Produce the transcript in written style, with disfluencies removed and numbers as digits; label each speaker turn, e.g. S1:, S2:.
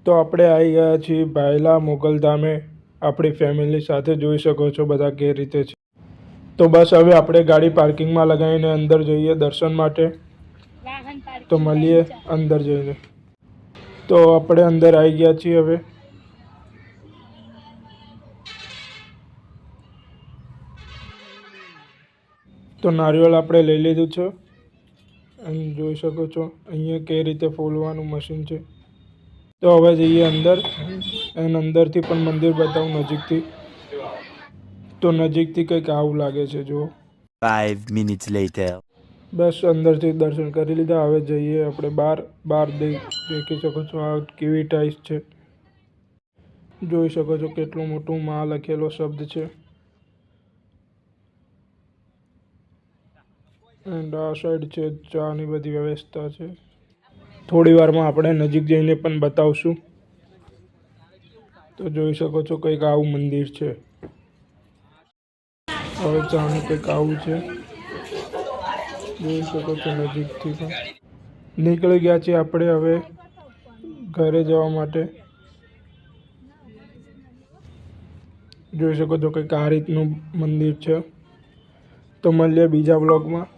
S1: તો આપણે આવી ગયા છીએ ભાયલા મોગલધામે આપણી ફેમિલી સાથે. જોઈ શકો છો બધા કઈ રીતે છે. તો બસ હવે આપણે ગાડી પાર્કિંગમાં લગાવીને અંદર જઈએ દર્શન માટે. તો મળીએ અંદર જઈને. તો આપણે અંદર આવી ગયા છીએ હવે. તો નારિયેળ આપણે લઈ લીધું છે અને જોઈ શકો છો અહીંયા કઈ રીતે ફોલવાનું મશીન છે. તો હવે જઈએ અંદર અને અંદરથી પણ મંદિર બતાવું નજીકથી. તો નજીકથી કંઈક આવું લાગે છે જો.
S2: 5 minutes later.
S1: બસ અંદરથી દર્શન કરી લીધા. હવે જઈએ આપણે બહાર દેખી શકો છો આ કેવી ટાઈસ છે. જોઈ શકો છો કેટલું મોટું માં લખેલો શબ્દ છે. એન્ડ આ સાઈડ છે ચાની બધી વ્યવસ્થા છે. થોડી વારમાં આપણે નજીક જઈને પણ બતાવશું. તો જોઈ શકો છો કંઈક આવું મંદિર છે. હવે ચાનું કંઈક આવું છે. જોઈ શકો છો નજીકથી પણ. નીકળી ગયા છીએ આપણે હવે ઘરે જવા માટે. જોઈ શકો છો કંઈક આ રીતનું મંદિર છે. તો મળીએ બીજા બ્લોગમાં.